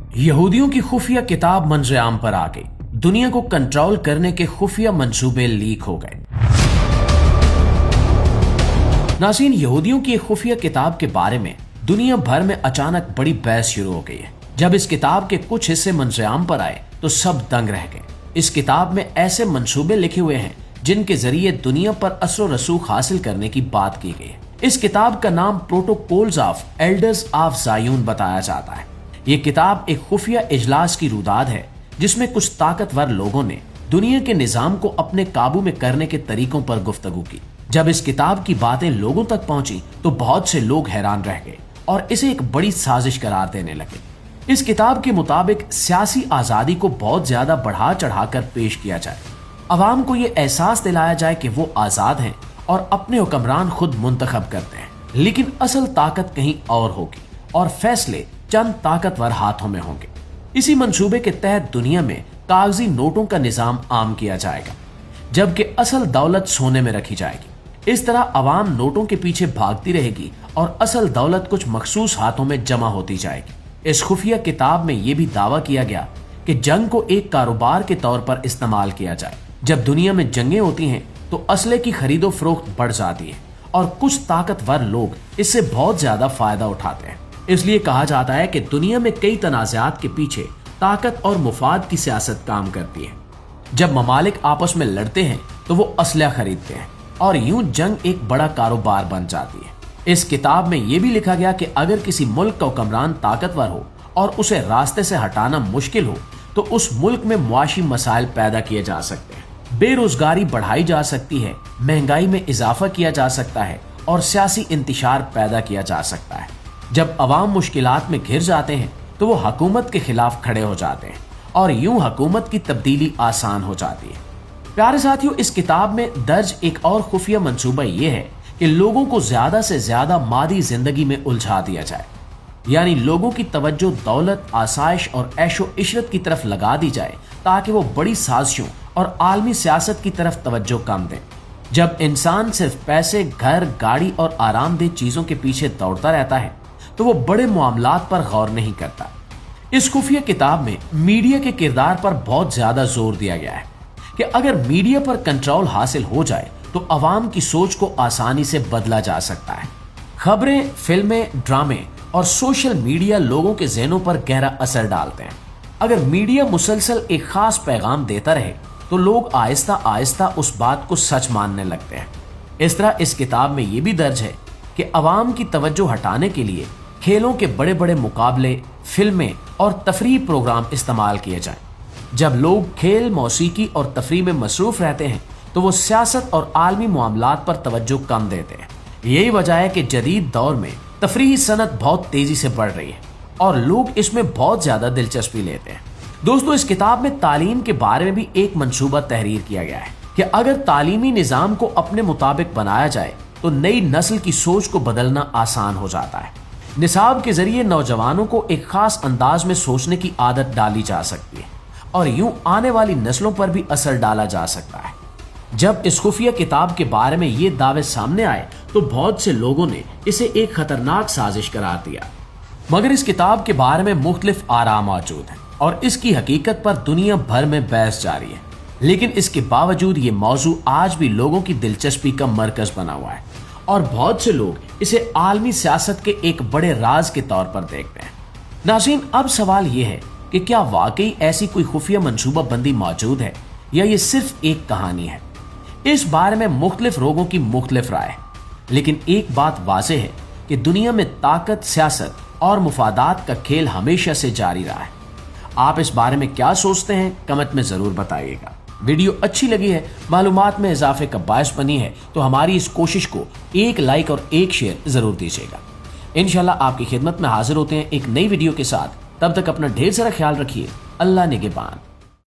यहूदियों की खुफिया किताब मंजर-ए-आम पर आ गई। दुनिया को कंट्रोल करने के खुफिया मंसूबे लीक हो गए। नाज़रीन, यहूदियों की एक खुफिया किताब के बारे में दुनिया भर में अचानक बड़ी बहस शुरू हो गई है। जब इस किताब के कुछ हिस्से मंजर-ए-आम पर आए तो सब दंग रह गए। इस किताब में ऐसे मंसूबे लिखे हुए हैं जिनके जरिए दुनिया पर असर व रसूख हासिल करने की बात की गई है। इस किताब का नाम प्रोटोकॉल्स ऑफ एल्डर्स ऑफ ज़ायून बताया जाता है। ये किताब एक खुफिया इजलास की रुदाद है जिसमें कुछ ताकतवर लोगों ने दुनिया के निजाम को अपने काबू में करने के तरीकों पर गुफ्तगू की। जब इस किताब की बातें लोगों तक पहुंची तो बहुत से लोग हैरान रह गए और इसे एक बड़ी साजिश करार देने लगे। इस किताब के मुताबिक सियासी आजादी को बहुत ज्यादा बढ़ा चढ़ाकर पेश किया जाए, अवाम को ये एहसास दिलाया जाए कि वो आजाद हैं और अपने हुक्मरान खुद मुंतखब करते हैं, लेकिन असल ताकत कहीं और होगी और फैसले चंद ताकतवर हाथों में होंगे। इसी मंसूबे के तहत दुनिया में कागजी नोटों का निजाम आम किया जाएगा, जबकि असल दौलत सोने में रखी जाएगी। इस तरह अवाम नोटों के पीछे भागती रहेगी और असल दौलत कुछ मखसूस हाथों में जमा होती जाएगी। इस खुफिया किताब में यह भी दावा किया गया कि जंग को एक कारोबार के तौर पर इस्तेमाल किया जाए। जब दुनिया में जंगें होती हैं तो असले की खरीदो फरोख्त बढ़ जाती है और कुछ ताकतवर लोग इससे बहुत ज्यादा फायदा उठाते हैं। इसलिए कहा जाता है कि दुनिया में कई तनाज़ात के पीछे ताकत और मुफाद की सियासत काम करती है। जब ममालिक आपस में लड़ते हैं तो वो असला खरीदते हैं और यूं जंग एक बड़ा कारोबार बन जाती है। इस किताब में यह भी लिखा गया कि अगर किसी मुल्क का हुक्मरान ताकतवर हो और उसे रास्ते से हटाना मुश्किल हो तो उस मुल्क में मुआशी मसाइल पैदा किए जा सकते हैं, बेरोजगारी बढ़ाई जा सकती है, महंगाई में इजाफा किया जा सकता है और सियासी इंतशार पैदा किया जा सकता है। जब अवाम मुश्किलात में घिर जाते हैं तो वो हुकूमत के खिलाफ खड़े हो जाते हैं और यूं हुकूमत की तब्दीली आसान हो जाती है। प्यारे साथियों, इस किताब में दर्ज एक और खुफिया मंसूबा ये है कि लोगों को ज्यादा से ज्यादा मादी जिंदगी में उलझा दिया जाए, यानी लोगों की तवज्जो दौलत, आसाइश और ऐशो इशरत की तरफ लगा दी जाए ताकि वो बड़ी साजिशों और आलमी सियासत की तरफ तवज्जो कम दें। जब इंसान सिर्फ पैसे, घर, गाड़ी और आरामदेह चीजों के पीछे दौड़ता रहता है तो वो बड़े मामलात पर गौर नहीं करता। इस खुफिया किताब में मीडिया के किरदार पर बहुत ज्यादा जोर दिया गया है कि अगर मीडिया पर कंट्रोल हासिल हो जाए तो अवाम की सोच को आसानी से बदला जा सकता है। खबरें, फिल्में, ड्रामे और सोशल मीडिया लोगों के ज़हनों पर गहरा असर डालते हैं। अगर मीडिया मुसलसल एक खास पैगाम देता रहे तो लोग आहिस्ता आहिस्ता उस बात को सच मानने लगते हैं। इस तरह इस किताब में यह भी दर्ज है कि अवाम की तवज्जो हटाने के लिए खेलों के बड़े बड़े मुकाबले, फिल्में और तफरीह प्रोग्राम इस्तेमाल किए जाएं। जब लोग खेल, मौसीकी और तफरीह में मसरूफ रहते हैं तो वो सियासत और आलमी मामलात पर तवज्जो कम देते हैं। यही वजह है कि जदीद दौर में तफरीही सनत बहुत तेजी से बढ़ रही है और लोग इसमें बहुत ज्यादा दिलचस्पी लेते हैं। दोस्तों, इस किताब में तालीम के बारे में भी एक मंसूबा तहरीर किया गया है कि अगर तालीमी निजाम को अपने मुताबिक बनाया जाए तो नई नस्ल की सोच को बदलना आसान हो जाता है। निसाब के जरिए नौजवानों को एक खास अंदाज में सोचने की आदत डाली जा सकती है और यूं आने वाली नस्लों पर भी असर डाला जा सकता है। जब इस खुफिया किताब के बारे में ये दावे सामने आए तो बहुत से लोगों ने इसे एक खतरनाक साजिश करार दिया, मगर इस किताब के बारे में मुख्तलिफ आरा मौजूद हैं और इसकी हकीकत पर दुनिया भर में बहस जारी है। लेकिन इसके बावजूद ये मौजू आज भी लोगों की दिलचस्पी का मरकज बना हुआ है और बहुत से लोग इसे आलमी सियासत के एक बड़े राज के तौर पर देखते हैं। नाज़रीन, अब सवाल ये है कि क्या वाकई ऐसी कोई खुफिया मंसूबा बंदी मौजूद है या ये सिर्फ एक कहानी है? इस बारे में मुख्तलिफ लोगों की मुख्तलिफ राय है, लेकिन एक बात वाज़ेह है कि दुनिया में ताकत, सियासत और मुफादात का खेल हमेशा से जारी रहा है। आप इस बारे में क्या सोचते हैं? कमेंट में जरूर बताइएगा। वीडियो अच्छी लगी है, मालूमात में इजाफे का बायस बनी है तो हमारी इस कोशिश को एक लाइक और एक शेयर जरूर दीजिएगा। इंशाल्लाह आपकी खिदमत में हाजिर होते हैं एक नई वीडियो के साथ। तब तक अपना ढेर सारा ख्याल रखिए। अल्लाह निगहबान।